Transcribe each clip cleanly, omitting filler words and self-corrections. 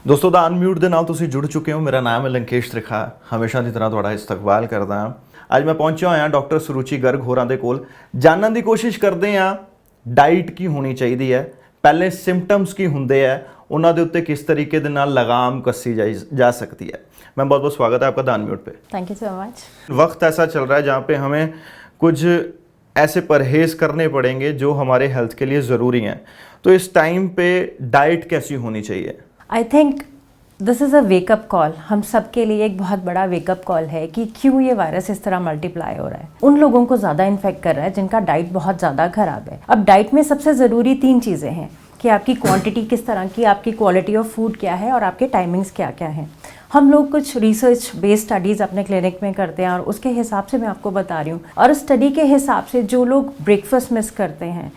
दोस्तों दा अनम्यूट ਦੇ ਨਾਲ ਤੁਸੀਂ ਜੁੜ ਚੁੱਕੇ ਹੋ। ਮੇਰਾ ਨਾਮ ਹੈ ਲੰਕੇਸ਼ ਤ੍ਰਿਖਾ। ਹਮੇਸ਼ਾ ਦੀ ਤਰ੍ਹਾਂ ਤੁਹਾਡਾ ਇਸਤਕਬਾਲ ਕਰਦਾ ਹਾਂ। ਅੱਜ ਮੈਂ ਪਹੁੰਚਿਆ ਹੋਇਆ ਡਾਕਟਰ ਸੁਰੂਚੀ ਗਰਗ ਹੋਰਾਂ ਦੇ ਕੋਲ। ਜਾਣਨ ਦੀ ਕੋਸ਼ਿਸ਼ ਕਰਦੇ ਹਾਂ ਡਾਈਟ ਕੀ ਹੋਣੀ ਚਾਹੀਦੀ ਹੈ, ਪਹਿਲੇ ਸਿੰਪਟਮਸ ਕੀ ਹੁੰਦੇ ਹੈ, ਉਹਨਾਂ ਦੇ ਉੱਤੇ किस तरीके ਦੇ ਨਾਲ लगाम कसी जा सकती है। मैं बहुत बहुत स्वागत है आपका द अनम्यूट पे। Thank you so much. वक्त ऐसा चल रहा है जहाँ पे हमें कुछ ऐसे परहेज़ करने पड़ेंगे जो हमारे हेल्थ के लिए ज़रूरी हैं, तो इस टाइम पे डाइट कैसी होनी चाहिए? I think this is a wake up call. हम सब के लिए एक बहुत बड़ा वेकअप कॉल है कि क्यों ये वायरस इस तरह मल्टीप्लाई हो रहा है। उन लोगों को ज़्यादा इन्फेक्ट कर रहा है जिनका डाइट बहुत ज़्यादा ख़राब है। अब डाइट में सबसे ज़रूरी 3 चीज़ें हैं कि आपकी क्वांटिटी किस तरह की, आपकी क्वालिटी ऑफ फूड क्या है और आपके टाइमिंग्स क्या क्या हैं। हम लोग कुछ रिसर्च बेस्ड स्टडीज़ अपने क्लिनिक में करते हैं और उसके हिसाब से मैं आपको बता रही हूँ। और स्टडी के हिसाब से जो लोग ब्रेकफास्ट मिस करते हैं,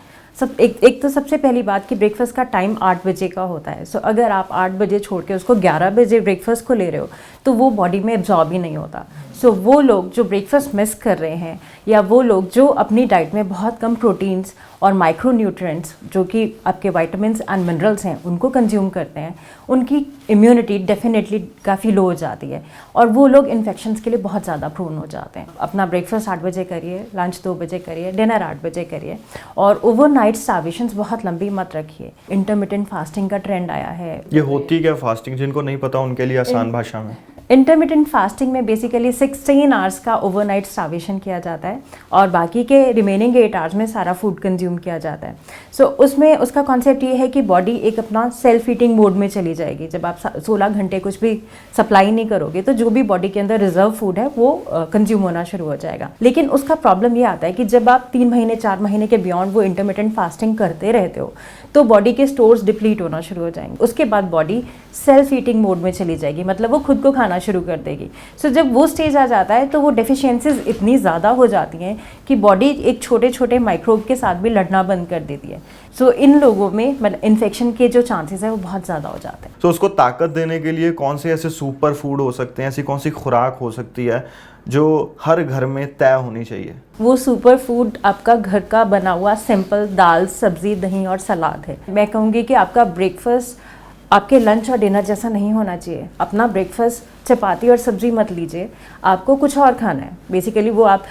एक तो सबसे पहली बात कि ब्रेकफास्ट का टाइम 8 बजे का होता है। सो अगर आप 8 बजे छोड़ के उसको 11 बजे ब्रेकफास्ट को ले रहे हो तो वो बॉडी में एब्जॉर्ब ही नहीं होता। सो वो लोग जो ब्रेकफास्ट मिस कर रहे हैं या वो लोग जो अपनी डाइट में बहुत कम प्रोटीन्स और माइक्रो न्यूट्रिएंट्स जो कि आपके वाइटामिन्स एंड मिनरल्स हैं उनको कंज्यूम करते हैं, उनकी इम्यूनिटी डेफिनेटली काफ़ी लो हो जाती है और वो लोग इन्फेक्शंस के लिए बहुत ज़्यादा प्रोन हो जाते हैं। अपना ब्रेकफास्ट 8 बजे करिए, लंच 2 बजे करिए, डिनर 8 बजे करिए और ओवरनाइट स्टार्वेशंस बहुत लंबी मत रखिए। इंटरमिटेंट फास्टिंग का ट्रेंड आया है। ये होती क्या फास्टिंग, जिनको नहीं पता उनके लिए आसान भाषा में? इंटरमिटेंट फास्टिंग में बेसिकली 16 आवर्स का ओवरनाइट स्टार्वेशन किया जाता है और बाकी के रिमेनिंग 8 आवर्स में सारा फूड कंज्यूम किया जाता है। सो उसमें उसका कॉन्सेप्ट ये है कि बॉडी एक अपना सेल्फ ईटिंग मोड में चली जाएगी। जब आप 16 घंटे कुछ भी सप्लाई नहीं करोगे तो जो भी बॉडी के अंदर रिजर्व फूड है वो कंज्यूम होना शुरू हो जाएगा। लेकिन उसका प्रॉब्लम ये आता है कि जब आप 3 महीने 4 महीने के बियॉन्ड वो इंटरमिटेंट फास्टिंग करते रहते हो तो बॉडी के स्टोर्स डिप्लीट होना शुरू हो जाएंगे। उसके बाद बॉडी सेल्फ ईटिंग मोड में चली जाएगी, मतलब वो खुद को खाना शुरू कर देगी। सो जब वो स्टेज आ जाता है तो वो डेफिशिएंसीज इतनी ज़्यादा हो जाती हैं कि बॉडी एक छोटे छोटे माइक्रोब के साथ भी लड़ना बंद कर देती है। सो इन लोगों में मतलब इन्फेक्शन के जो चांसेस है वो बहुत ज़्यादा हो जाते हैं। तो उसको ताकत देने के लिए कौन से ऐसे सुपर फूड हो सकते हैं, ऐसी कौन सी खुराक हो सकती है जो हर घर में तय होनी चाहिए? वो सुपर फूड आपका घर का बना हुआ सिंपल दाल, सब्जी, दही और सलाद है। मैं कहूँगी कि आपका ब्रेकफास्ट आपके लंच और डिनर जैसा नहीं होना चाहिए। अपना ब्रेकफास्ट चपाती और सब्जी मत लीजिए, आपको कुछ और खाना है। बेसिकली वो आप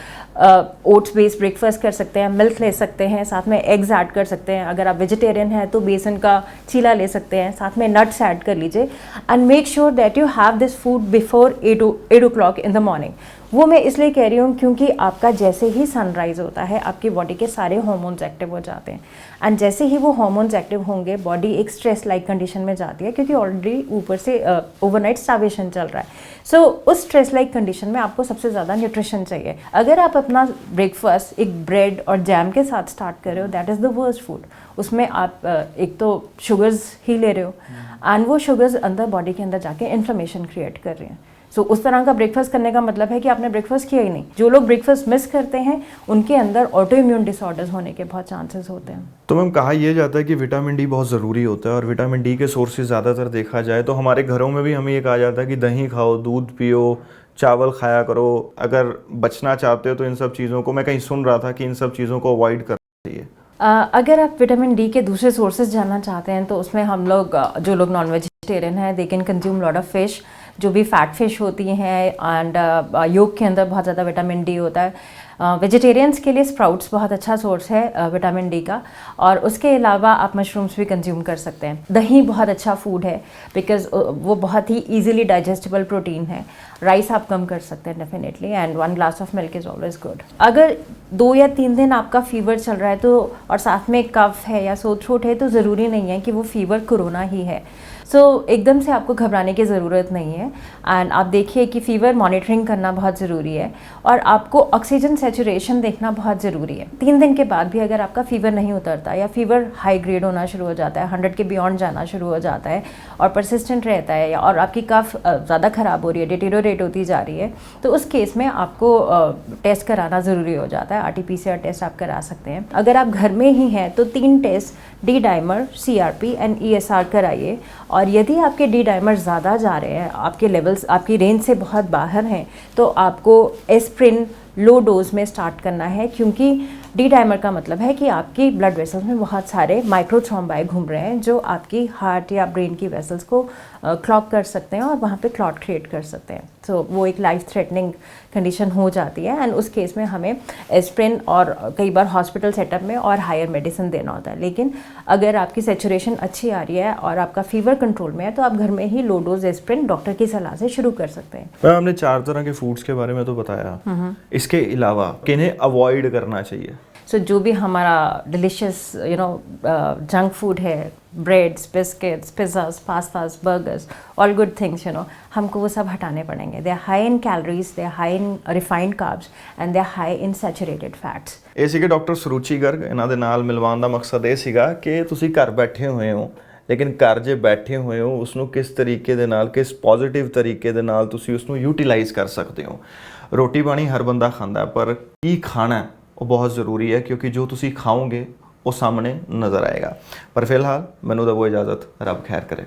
ओट्स बेस्ड ब्रेकफास्ट कर सकते हैं, मिल्क ले सकते हैं, साथ में एग्स ऐड कर सकते हैं। अगर आप वेजिटेरियन हैं तो बेसन का चीला ले सकते हैं, साथ में नट्स ऐड कर लीजिए and make sure that you have this food before 8 o'clock in the morning. वो मैं इसलिए कह रही हूँ क्योंकि आपका जैसे ही सनराइज़ होता है आपकी बॉडी के सारे हार्मोन्स एक्टिव हो जाते हैं एंड जैसे ही वो हार्मोन्स एक्टिव होंगे बॉडी एक स्ट्रेस लाइक कंडीशन में जाती है क्योंकि ऑलरेडी ऊपर से ओवरनाइट स्टार्वेशन चल रहा है। सो उस स्ट्रेस लाइक कंडीशन में आपको सबसे ज़्यादा न्यूट्रिशन चाहिए। अगर आप अपना ब्रेकफास्ट एक ब्रेड और जैम के साथ स्टार्ट कर रहे हो, that is the worst food. उसमें आप एक तो शुगर्स ही ले रहे हो एंड वो शुगर्स अंदर बॉडी के अंदर जाके इन्फ्लेमेशन क्रिएट कर रहे हैं। सो उस तरह का ब्रेकफास्ट करने का मतलब है कि आपने ब्रेकफास्ट किया ही नहीं। जो लोग ब्रेकफास्ट मिस करते हैं उनके अंदर ऑटो इम्यून डिसऑर्डर्स होने के बहुत चांसेस होते हैं। तो मैम कहा यह जाता है कि विटामिन डी बहुत ज़रूरी होता है और विटामिन डी के सोर्सेज ज़्यादातर देखा जाए तो हमारे घरों में भी हमें ये कहा जाता है कि दही खाओ, दूध पियो, चावल खाया करो। अगर बचना चाहते हो तो इन सब चीज़ों को, मैं कहीं सुन रहा था कि इन सब चीज़ों को अवॉइड करना चाहिए। अगर आप विटामिन डी के दूसरे सोर्सेज जानना चाहते हैं तो उसमें हम लोग जो लोग नॉन वेजिटेरियन हैं they can consume lot of fish, जो भी फैट फिश होती हैं एंड योग के अंदर बहुत ज़्यादा विटामिन डी होता है। वेजिटेरियंस के लिए स्प्राउट्स बहुत अच्छा सोर्स है विटामिन डी का और उसके अलावा आप मशरूम्स भी कंज्यूम कर सकते हैं। दही बहुत अच्छा फूड है बिकॉज वो बहुत ही ईजिली डाइजेस्टिबल प्रोटीन है। राइस आप कम कर सकते हैं definitely and 1 glass of milk is always good. अगर 2 या 3 दिन आपका फीवर चल रहा है तो और साथ में कफ है या सोर थ्रोट है तो ज़रूरी नहीं है कि वो फीवर कोरोना ही है। सो एकदम से आपको घबराने की ज़रूरत नहीं है एंड आप देखिए कि फ़ीवर मॉनिटरिंग करना बहुत ज़रूरी है और आपको ऑक्सीजन सैचुरेशन देखना बहुत ज़रूरी है। 3 दिन के बाद भी अगर आपका फ़ीवर नहीं उतरता या फ़ीवर हाई ग्रेड होना शुरू हो जाता है, 100 के बियॉन्ड जाना शुरू हो जाता है और परसिस्टेंट रहता है और आपकी कफ ज़्यादा ख़राब हो रही है, डिटेरियोरेट होती जा रही है, तो उस केस में आपको टेस्ट कराना ज़रूरी हो जाता है। RT-PCR टेस्ट आप करा सकते हैं। अगर आप घर में ही हैं तो 3 test D dimer, CRP and ESR कराइए और यदि आपके डी डाइमर ज़्यादा जा रहे हैं, आपके लेवल्स आपकी रेंज से बहुत बाहर हैं, तो आपको एस्प्रिन लो डोज में स्टार्ट करना है क्योंकि डी डाइमर का मतलब है कि आपकी ब्लड वेसल्स में बहुत सारे माइक्रोथ्रोम्बाई घूम रहे हैं जो आपकी हार्ट या ब्रेन की वेसल्स को क्लॉग कर सकते हैं और वहाँ पे क्लॉट क्रिएट कर सकते हैं। तो वो एक लाइफ थ्रेटनिंग कंडीशन हो जाती है, एंड उस केस में हमें एस्प्रिन और कई बार हॉस्पिटल सेटअप में और हायर मेडिसिन देना होता है। लेकिन अगर आपकी सेचुरेशन अच्छी आ रही है और आपका फीवर कंट्रोल में है तो आप घर में ही लो डोज एस्प्रिन डॉक्टर की सलाह से शुरू कर सकते हैं। मैम हमने 4 तरह के फूड्स के बारे में तो बताया, इसके अलावा किन्हें अवॉइड करना चाहिए? सो जो भी हमारा डिलिशियस जंक फूड है, breads, biscuits, pizzas, pastas, burgers, all good things हमको वो सब हटाने पड़ेंगे। They are high in calories, they are high in refined carbs and they are high in saturated fats. ਇਹ ਸੀਗੇ ਡਾਕਟਰ ਸਰੂਚੀ ਗਰਗ। ਇਹਨਾਂ ਦੇ ਨਾਲ ਮਿਲਵਾਉਣ ਦਾ ਮਕਸਦ ਇਹ ਸੀਗਾ ਕਿ ਤੁਸੀਂ ਘਰ ਬੈਠੇ ਹੋਏ ਹੋ, ਲੇਕਿਨ ਘਰ ਜੇ ਬੈਠੇ ਹੋਏ ਹੋ ਉਸ ਨੂੰ ਕਿਸ ਤਰੀਕੇ ਦੇ ਨਾਲ, ਕਿਸ ਪੋਜ਼ਿਟਿਵ ਤਰੀਕੇ ਦੇ ਨਾਲ ਤੁਸੀਂ ਉਸ ਨੂੰ ਯੂਟਿਲਾਈਜ਼ ਕਰ ਸਕਦੇ ਹੋ। ਰੋਟੀ ਪਾਣੀ ਹਰ ਬੰਦਾ ਖਾਂਦਾ, ਪਰ ਕੀ ਖਾਣਾ ਹੈ ਉਹ ਬਹੁਤ ਜ਼ਰੂਰੀ ਹੈ, ਕਿਉਂਕਿ ਜੋ ਤੁਸੀਂ ਖਾਓਗੇ ਉਹ ਸਾਹਮਣੇ ਨਜ਼ਰ ਆਏਗਾ। ਪਰ ਫਿਲਹਾਲ ਮੈਨੂੰ ਦਵੋ ਇਜਾਜ਼ਤ, ਰੱਬ ਖੈਰ ਕਰੇ।